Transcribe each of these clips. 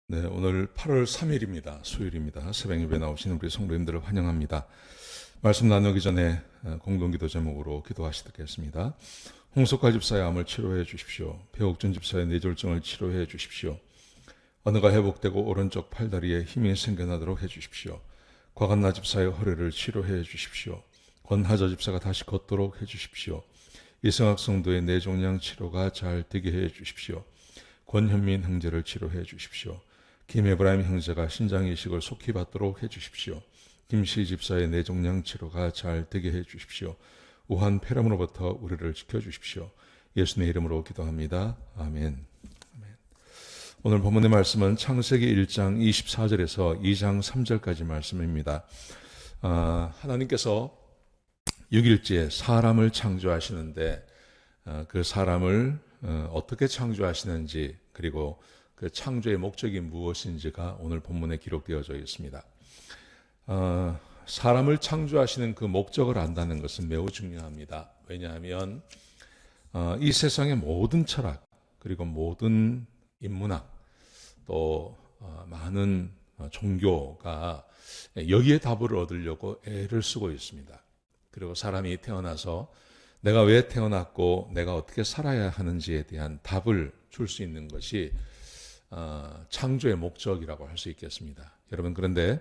네, 오늘 8월 3일입니다. 수요일입니다. 새벽 예배 나오시는 우리 성도님들을 환영합니다. 말씀 나누기 전에 공동기도 제목으로 기도하시도록 하겠습니다. 홍석화 집사의 암을 치료해 주십시오. 배옥준 집사의 뇌졸중을 치료해 주십시오. 언어가 회복되고 오른쪽 팔다리에 힘이 생겨나도록 해 주십시오. 곽한나 집사의 허리를 치료해 주십시오. 권하저 집사가 다시 걷도록 해 주십시오. 이승학 성도의 뇌종양 치료가 잘 되게 해 주십시오. 권현민 형제를 치료해 주십시오. 김에브라임 형제가 신장 이식을 속히 받도록 해 주십시오. 김씨 집사의 뇌종양 치료가 잘 되게 해 주십시오. 우한 폐렴으로부터 우리를 지켜주십시오. 예수님의 이름으로 기도합니다. 아멘. 오늘 본문의 말씀은 창세기 1장 24절에서 2장 3절까지 말씀입니다. 하나님께서 6일째 사람을 창조하시는데 그 사람을 어떻게 창조하시는지, 그리고 그 창조의 목적이 무엇인지가 오늘 본문에 기록되어져 있습니다. 사람을 창조하시는 그 목적을 안다는 것은 매우 중요합니다. 왜냐하면 이 세상의 모든 철학, 그리고 모든 인문학, 또 많은 종교가 여기에 답을 얻으려고 애를 쓰고 있습니다. 그리고 사람이 태어나서 내가 왜 태어났고 내가 어떻게 살아야 하는지에 대한 답을 줄 수 있는 것이 창조의 목적이라고 할 수 있겠습니다. 여러분, 그런데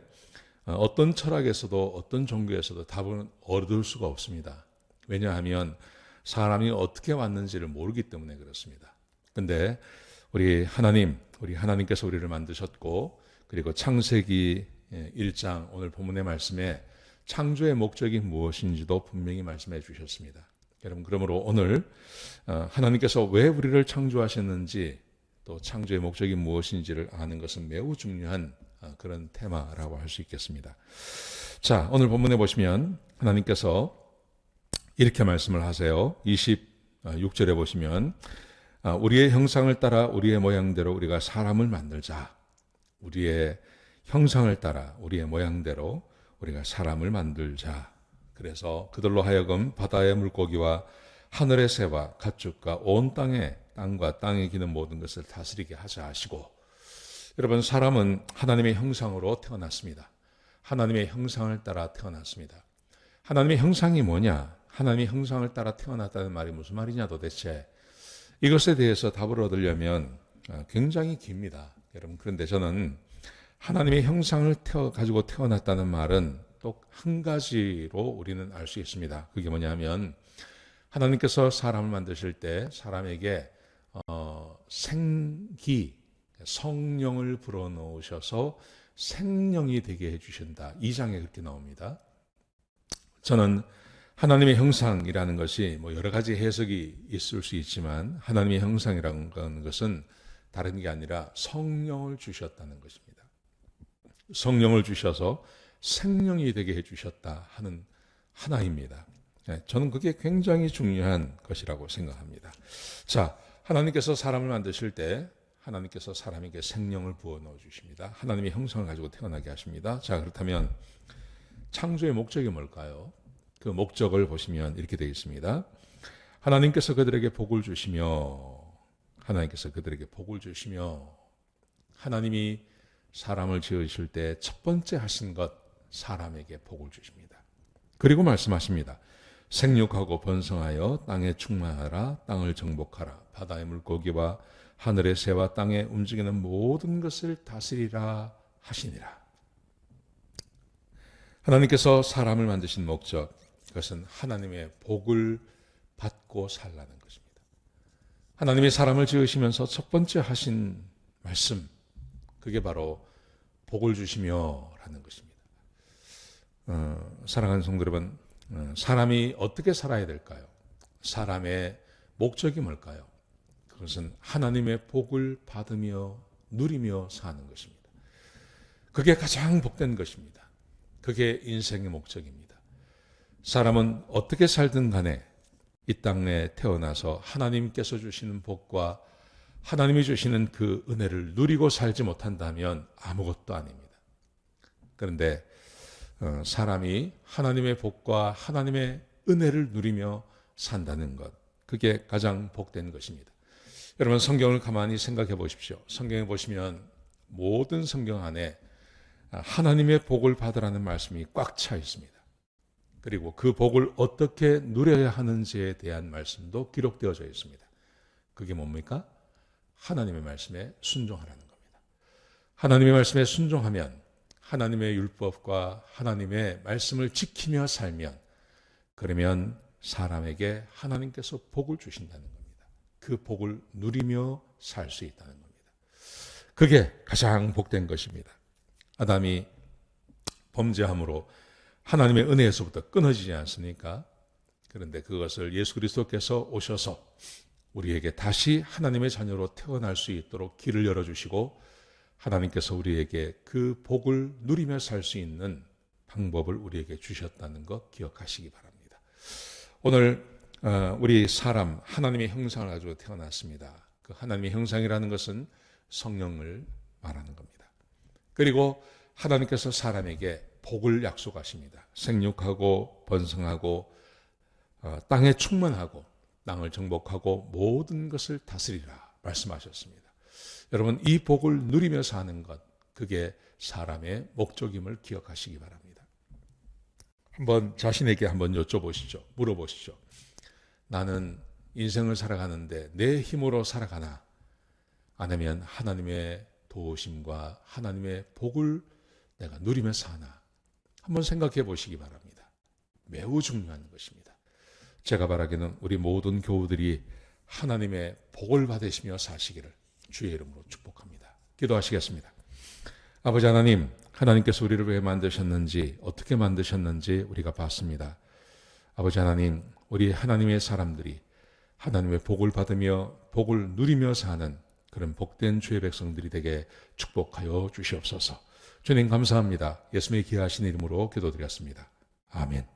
어떤 철학에서도 어떤 종교에서도 답은 얻을 수가 없습니다. 왜냐하면 사람이 어떻게 왔는지를 모르기 때문에 그렇습니다. 그런데 우리 하나님께서 우리를 만드셨고, 그리고 창세기 1장 오늘 본문의 말씀에 창조의 목적이 무엇인지도 분명히 말씀해 주셨습니다. 여러분, 그러므로 오늘 하나님께서 왜 우리를 창조하셨는지, 또 창조의 목적이 무엇인지를 아는 것은 매우 중요한 그런 테마라고 할 수 있겠습니다. 자, 오늘 본문에 보시면 하나님께서 이렇게 말씀을 하세요. 26절에 보시면 우리의 형상을 따라 우리의 모양대로 우리가 사람을 만들자. 우리의 형상을 따라 우리의 모양대로 우리가 사람을 만들자. 그래서 그들로 하여금 바다의 물고기와 하늘의 새와 가축과 온 땅과 땅에 기는 모든 것을 다스리게 하자 하시고, 여러분, 사람은 하나님의 형상으로 태어났습니다. 하나님의 형상을 따라 태어났습니다. 하나님의 형상이 뭐냐? 하나님의 형상을 따라 태어났다는 말이 무슨 말이냐 도대체? 이것에 대해서 답을 얻으려면 굉장히 깁니다. 여러분, 그런데 저는 하나님의 형상을 가지고 태어났다는 말은 또 한 가지로 우리는 알 수 있습니다. 그게 뭐냐면 하나님께서 사람을 만드실 때 사람에게 성령을 불어넣으셔서 생명이 되게 해주신다. 2장에 그렇게 나옵니다. 저는 하나님의 형상이라는 것이 여러 가지 해석이 있을 수 있지만, 하나님의 형상이라는 것은 다른 게 아니라 성령을 주셨다는 것입니다. 성령을 주셔서 생명이 되게 해주셨다 하는 하나입니다. 저는 그게 굉장히 중요한 것이라고 생각합니다. 자, 하나님께서 사람을 만드실 때 하나님께서 사람에게 생명을 부어 넣어 주십니다. 하나님의 형상을 가지고 태어나게 하십니다. 자, 그렇다면 창조의 목적이 뭘까요? 그 목적을 보시면 이렇게 되어 있습니다. 하나님께서 그들에게 복을 주시며, 하나님이 사람을 지으실 때 첫 번째 하신 것, 사람에게 복을 주십니다. 그리고 말씀하십니다. 생육하고 번성하여 땅에 충만하라. 땅을 정복하라. 바다의 물고기와 하늘의 새와 땅에 움직이는 모든 것을 다스리라 하시니라. 하나님께서 사람을 만드신 목적, 그것은 하나님의 복을 받고 살라는 것입니다. 하나님이 사람을 지으시면서 첫 번째 하신 말씀, 그게 바로 복을 주시며 라는 것입니다. 사랑하는 성도 여러분, 사람이 어떻게 살아야 될까요? 사람의 목적이 뭘까요? 그것은 하나님의 복을 받으며 누리며 사는 것입니다. 그게 가장 복된 것입니다. 그게 인생의 목적입니다. 사람은 어떻게 살든 간에 이 땅에 태어나서 하나님께서 주시는 복과 하나님이 주시는 그 은혜를 누리고 살지 못한다면 아무것도 아닙니다. 그런데 사람이 하나님의 복과 하나님의 은혜를 누리며 산다는 것, 그게 가장 복된 것입니다. 여러분, 성경을 가만히 생각해 보십시오. 성경에 보시면 모든 성경 안에 하나님의 복을 받으라는 말씀이 꽉 차 있습니다. 그리고 그 복을 어떻게 누려야 하는지에 대한 말씀도 기록되어져 있습니다. 그게 뭡니까? 하나님의 말씀에 순종하라는 겁니다. 하나님의 말씀에 순종하면 하나님의 율법과 하나님의 말씀을 지키며 살면 그러면 사람에게 하나님께서 복을 주신다는 겁니다. 그 복을 누리며 살 수 있다는 겁니다. 그게 가장 복된 것입니다. 아담이 범죄함으로 하나님의 은혜에서부터 끊어지지 않습니까? 그런데 그것을 예수 그리스도께서 오셔서 우리에게 다시 하나님의 자녀로 태어날 수 있도록 길을 열어주시고 하나님께서 우리에게 그 복을 누리며 살 수 있는 방법을 우리에게 주셨다는 것 기억하시기 바랍니다. 오늘 우리 사람 하나님의 형상을 가지고 태어났습니다. 그 하나님의 형상이라는 것은 성령을 말하는 겁니다. 그리고 하나님께서 사람에게 복을 약속하십니다. 생육하고 번성하고 땅에 충만하고 땅을 정복하고 모든 것을 다스리라 말씀하셨습니다. 여러분 이 복을 누리며 사는 것 그게 사람의 목적임을 기억하시기 바랍니다. 한번 자신에게 한번 여쭤보시죠. 물어보시죠. 나는 인생을 살아가는데 내 힘으로 살아가나 아니면 하나님의 도우심과 하나님의 복을 내가 누리며 사나 한번 생각해 보시기 바랍니다. 매우 중요한 것입니다. 제가 바라기는 우리 모든 교우들이 하나님의 복을 받으시며 사시기를 주의 이름으로 축복합니다. 기도하시겠습니다. 아버지 하나님, 하나님께서 우리를 왜 만드셨는지 어떻게 만드셨는지 우리가 봤습니다. 아버지 하나님, 우리 하나님의 사람들이 하나님의 복을 받으며 복을 누리며 사는 그런 복된 주의 백성들이 되게 축복하여 주시옵소서. 주님 감사합니다. 예수님의 귀하신 이름으로 기도드렸습니다. 아멘.